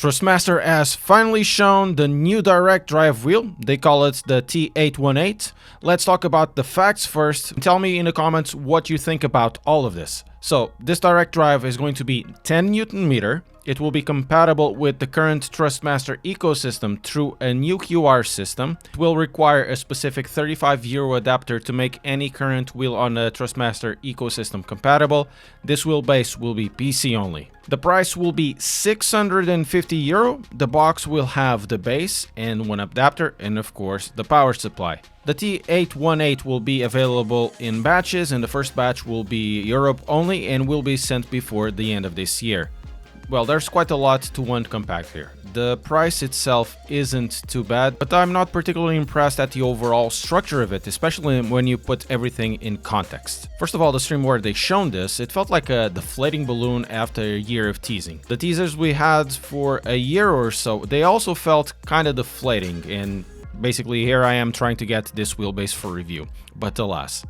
Thrustmaster has finally shown the new direct drive wheel. They call it the T818. Let's talk about the facts first. Tell me in the comments what you think about all of this. So this direct drive is going to be 10 Newton meter. It will be compatible with the current Thrustmaster ecosystem through a new QR system. It will require a specific 35 euro adapter to make any current wheel on the Thrustmaster ecosystem compatible. This wheelbase will be PC only. The price will be 650 euro. The box will have the base and one adapter and of course the power supply. The T818 will be available in batches, and the first batch will be Europe only and will be sent before the end of this year. Well, there's quite a lot to unpack here. The price itself isn't too bad, but I'm not particularly impressed at the overall structure of it, especially when you put everything in context. First of all, the stream where they shown this, it felt like a deflating balloon after a year of teasing. The teasers we had for a year or so, they also felt kind of deflating, and basically here I am trying to get this wheelbase for review, but alas.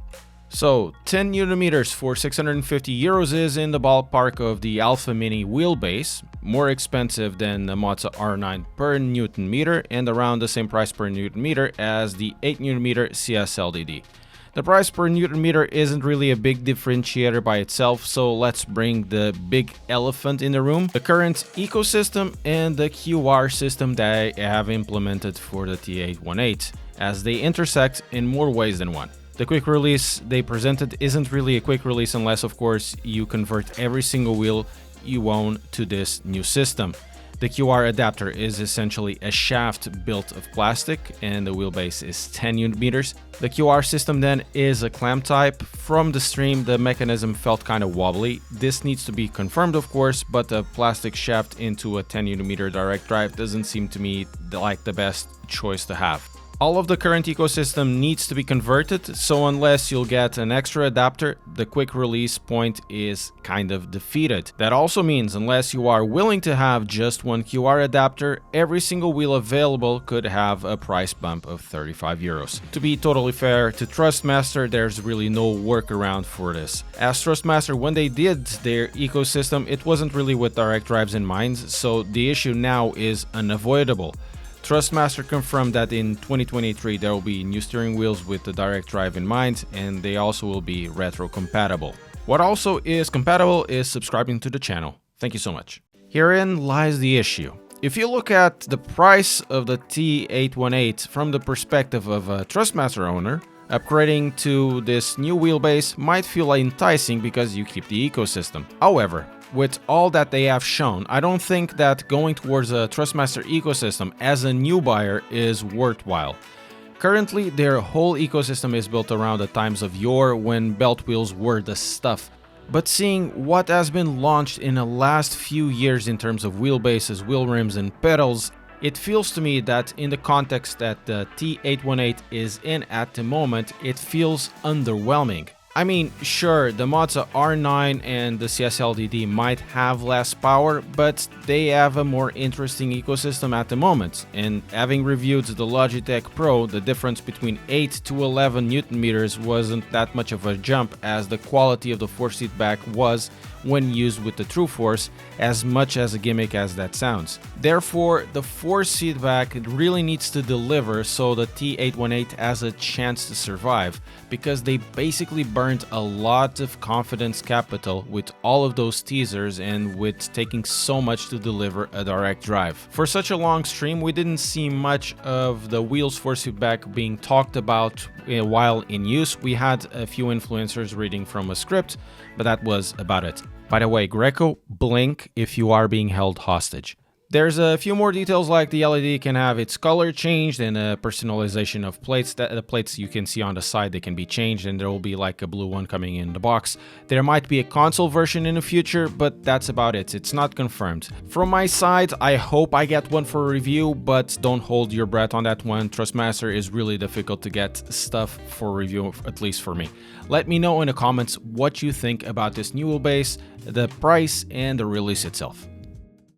So 10 Newton meters for 650 euros is in the ballpark of the Alpha Mini wheelbase, more expensive than the Moza R9 per Newton meter and around the same price per Newton meter as the 8 Newton meter CSLDD. The price per Newton meter isn't really a big differentiator by itself, so let's bring the big elephant in the room, the current ecosystem and the QR system that I have implemented for the T818, as they intersect in more ways than one. The quick release they presented isn't really a quick release unless, of course, you convert every single wheel you own to this new system. The QR adapter is essentially a shaft built of plastic and the wheelbase is 10 Newton meters. The QR system then is a clamp type. From the stream, the mechanism felt kind of wobbly. This needs to be confirmed, of course, but a plastic shaft into a 10 Newton meter direct drive doesn't seem to me like the best choice to have. All of the current ecosystem needs to be converted, so unless you'll get an extra adapter, the quick release point is kind of defeated. That also means unless you are willing to have just one QR adapter, every single wheel available could have a price bump of 35 euros. To be totally fair to Thrustmaster, there's really no workaround for this. As Thrustmaster, when they did their ecosystem, it wasn't really with direct drives in mind, so the issue now is unavoidable. Thrustmaster confirmed that in 2023 there will be new steering wheels with the direct drive in mind, and they also will be retro compatible. What also is compatible is subscribing to the channel. Thank you so much. Herein lies the issue. If you look at the price of the T818 from the perspective of a Thrustmaster owner, upgrading to this new wheelbase might feel enticing because you keep the ecosystem. However, with all that they have shown, I don't think that going towards a Thrustmaster ecosystem as a new buyer is worthwhile. Currently, their whole ecosystem is built around the times of yore when belt wheels were the stuff. But seeing what has been launched in the last few years in terms of wheelbases, wheel rims and pedals, it feels to me that in the context that the T818 is in at the moment, it feels underwhelming. I mean, sure, the Moza R9 and the CSLDD might have less power, but they have a more interesting ecosystem at the moment. And having reviewed the Logitech Pro, the difference between 8 to 11 Newton meters wasn't that much of a jump, as the quality of the force feedback was, when used with the true force, as much as a gimmick as that sounds. Therefore, the force feedback really needs to deliver so the T818 has a chance to survive, because they basically burned a lot of confidence capital with all of those teasers and with taking so much to deliver a direct drive. For such a long stream, we didn't see much of the wheels force feedback being talked about while in use. We had a few influencers reading from a script, but that was about it. By the way, Greco, blink if you are being held hostage. There's a few more details, like the LED can have its color changed and a personalization of plates. The plates you can see on the side, they can be changed, and there will be like a blue one coming in the box. There might be a console version in the future, but that's about it. It's not confirmed. From my side, I hope I get one for review, but don't hold your breath on that one. Thrustmaster is really difficult to get stuff for review, at least for me. Let me know in the comments what you think about this new wheelbase, the price, and the release itself.